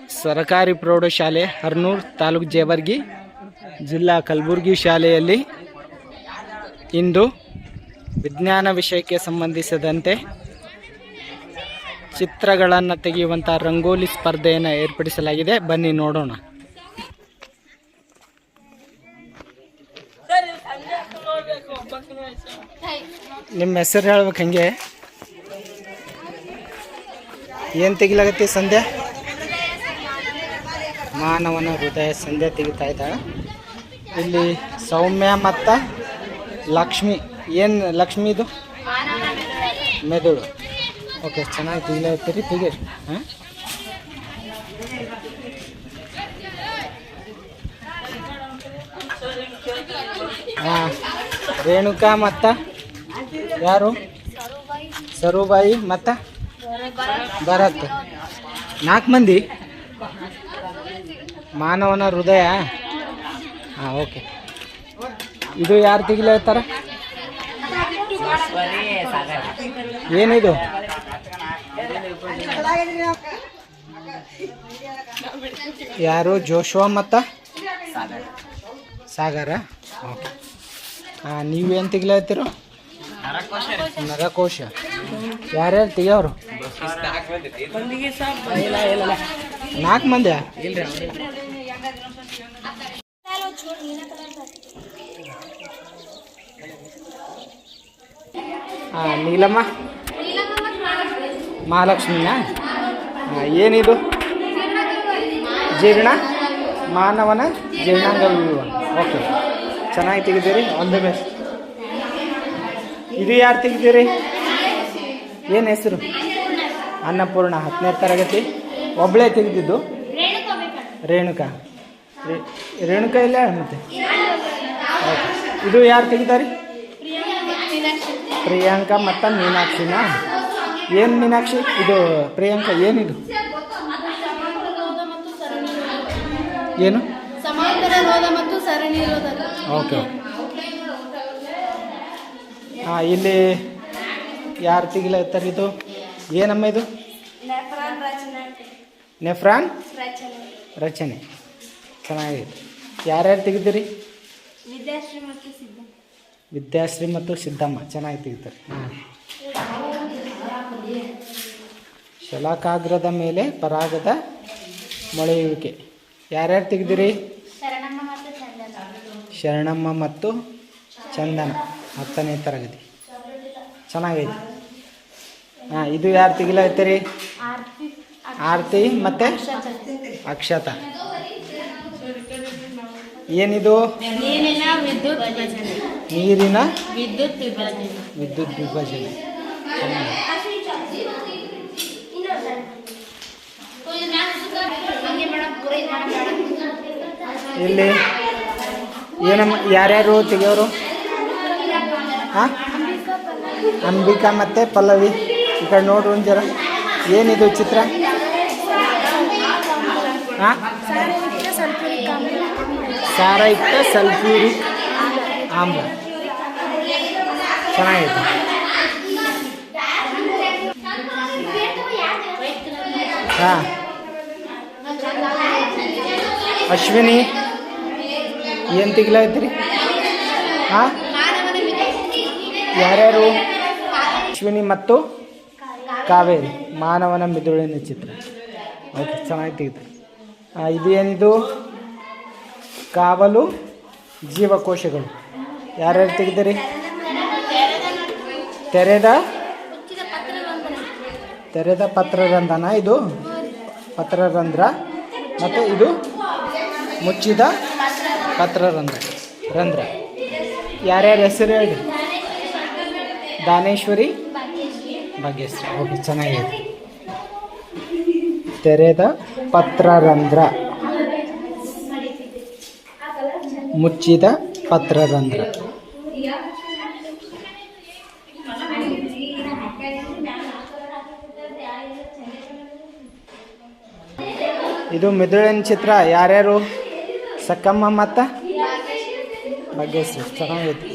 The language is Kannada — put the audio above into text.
ಸರಕಾರಿ ಪ್ರೌಢಶಾಲೆ ಹರ್ನೂರು ತಾಲೂಕು ಜೇವರ್ಗಿ ಜಿಲ್ಲಾ ಕಲಬುರಗಿ ಶಾಲೆಯಲ್ಲಿ ಇಂದು ವಿಜ್ಞಾನ ವಿಷಯಕ್ಕೆ ಸಂಬಂಧಿಸಿದಂತೆ ಚಿತ್ರಗಳನ್ನು ತೆಗೆಯುವಂಥ ರಂಗೋಲಿ ಸ್ಪರ್ಧೆಯನ್ನು ಏರ್ಪಡಿಸಲಾಗಿದೆ. ಬನ್ನಿ ನೋಡೋಣ. ನಿಮ್ಮ ಹೆಸರು ಹೇಳ್ಬೇಕು. ಹಂಗೆ ಏನು ತೆಗಿಲಾಗತ್ತೆ? ಸಂಧ್ಯಾ ಮಾನವನ ಹೃದಯ ಸಂಧ್ಯಾ ತೆಗಿತಾ ಇದ್ದಾಳೆ. ಇಲ್ಲಿ ಸೌಮ್ಯ ಮತ್ತು ಲಕ್ಷ್ಮಿ. ಏನು ಲಕ್ಷ್ಮಿ ಇದು? ಮೆದುಳು. ಓಕೆ, ಚೆನ್ನಾಗಿ ತೆಗಿಲಾಗ್ತೀರಿ. ತೆಗೀರಿ. ಹಾಂ ರೇಣುಕಾ ಮತ್ತು ಯಾರು? ಸರುಬಾಯಿ ಮತ್ತು ಭರತ್. 4 ಮಂದಿ. ಮಾನವನ ಹೃದಯ. ಹಾಂ ಓಕೆ. ಇದು ಯಾರು ತೆಗಿಲಾಗ್ತಾರ? ಏನಿದು? ಯಾರು? ಜೋಶ್ವಾ ಮತ್ತು ಸಾಗರ. ಓಕೆ. ಹಾಂ, ನೀವೇನು ತೆಗಿಲಾಗ್ತೀರೋ? ನರಕೋಶ. ಯಾರ್ಯಾರು ತೆಗಿಯೋರು? 4 ಮಂದಿ. ಹಾಂ, ನೀಲಮ್ಮ ಮಹಾಲಕ್ಷ್ಮಿನಾ? ಹಾಂ, ಏನಿದು? ಜೀರ್ಣ ಮಾನವನ ಜೀರ್ಣಾಂಗ ವಿಭಾಗ. ಓಕೆ, ಚೆನ್ನಾಗಿ ತೆಗಿದ್ದೀರಿ. All the best. ಇದು ಯಾರು ತೆಗಿದ್ದೀರಿ? ಏನು ಹೆಸರು? ಅನ್ನಪೂರ್ಣ, 10ನೇ ತರಗತಿ. ಒಬ್ಬಳೇ ತೆಗೆದಿದ್ದು? ರೇಣುಕಾ. ರೇಣುಕಾ ಇಲ್ಲ ಮತ್ತೆ? ಓಕೆ. ಇದು ಯಾರು ತೆಗಿತಾರೆ? ಪ್ರಿಯಾಂಕಾ ಮತ್ತು ಮೀನಾಕ್ಷಿನಾ? ಏನು ಮೀನಾಕ್ಷಿ? ಇದು ಪ್ರಿಯಾಂಕಾ. ಏನಿದು? ಏನು? ಓಕೆ. ಹಾಂ, ಇಲ್ಲಿ ಯಾರು ತೆಗಿಲಾಗ್ತಾರೆ? ಇದು ಏನಮ್ಮ? ಇದು ನೆಫ್ರಾನ್ ರಚನೆ. ಚೆನ್ನಾಗಿದೆ. ಯಾರ್ಯಾರು ತೆಗಿದ್ದೀರಿ? ವಿದ್ಯಾಶ್ರೀ ಮತ್ತು ಸಿದ್ದಮ್ಮ. ಚೆನ್ನಾಗಿ ತೆಗಿತಾರೆ. ಹಾಂ. ಶಲಾಕಾಗ್ರದ ಮೇಲೆ ಪರಾಗದ ಮೊಳೆಯುವಿಕೆ. ಯಾರ್ಯಾರು ತೆಗೆದಿರಿ? ಶರಣಮ್ಮ ಮತ್ತು ಚಂದನ, 10ನೇ ತರಗತಿ. ಚೆನ್ನಾಗೈತಿ. ಹಾಂ, ಇದು ಯಾರು ತೆಗಿಲಾಗ್ತೀರಿ? ಆರತಿ ಮತ್ತು ಅಕ್ಷತಾ. ಏನಿದು? ನೀರಿನ ವಿದ್ಯುತ್ ವಿಭಜನೆ. ಇಲ್ಲಿ ಏನಮ್ಮ? ಯಾರ್ಯಾರು ತೆಗಿಯೋರು? ಹಾಂ, ಅಂಬಿಕಾ ಮತ್ತು ಪಲ್ಲವಿ. ಈ ಕಡೆ ನೋಡ್ರಿ ಒಂದು ಜರ. ಏನಿದು ಚಿತ್ರ? ಹಾಂ, ಸಾರಯುಕ್ತ ಸಲ್ಫ್ಯೂರಿಕ್ ಆಮ್ಲ. ಚೆನ್ನಾಗಿದೆ. ಹಾಂ, ಅಶ್ವಿನಿ ಏನು ತೆಗಿಲಾಗ್ತೀರಿ? ಹಾಂ, ಯಾರ್ಯಾರು? ಅಶ್ವಿನಿ ಮತ್ತು ಕಾವೇರಿ. ಮಾನವನ ಮೆದುಳಿನ ಚಿತ್ರ. ಓಕೆ, ಚೆನ್ನಾಗಿ ತೆಗಿತಾರೆ. ಇದು ಏನಿದು? ಕಾವಲು ಜೀವಕೋಶಗಳು. ಯಾರ್ಯಾರು ತೆಗಿದ್ದೀರಿ? ತೆರೆದ ಪತ್ರರಂಧ್ರನ? ಇದು ಪತ್ರರಂಧ್ರ. ಮತ್ತು ಇದು ಮುಚ್ಚಿದ ರಂಧ್ರ. ಯಾರ್ಯಾರು ಹೆಸರು ಹೇಳಿ? ದಾನೇಶ್ವರಿ, ಭಾಗ್ಯಶ್ರೀ. ಓಕೆ, ಚೆನ್ನಾಗಿದೆ. ತೆರೆದ ಪತ್ರರಂಧ್ರ, ಮುಚ್ಚಿದ ಪತ್ರರಂಧ್ರ. ಇದು ಮೆದುಳಿನ ಚಿತ್ರ. ಯಾರ್ಯಾರು? ಸಕ್ಕಮ್ಮ ಮತ್ತು ಭಾಗ್ಯಶ್ರೀ. ಚೆನ್ನಾಗೈತಿ.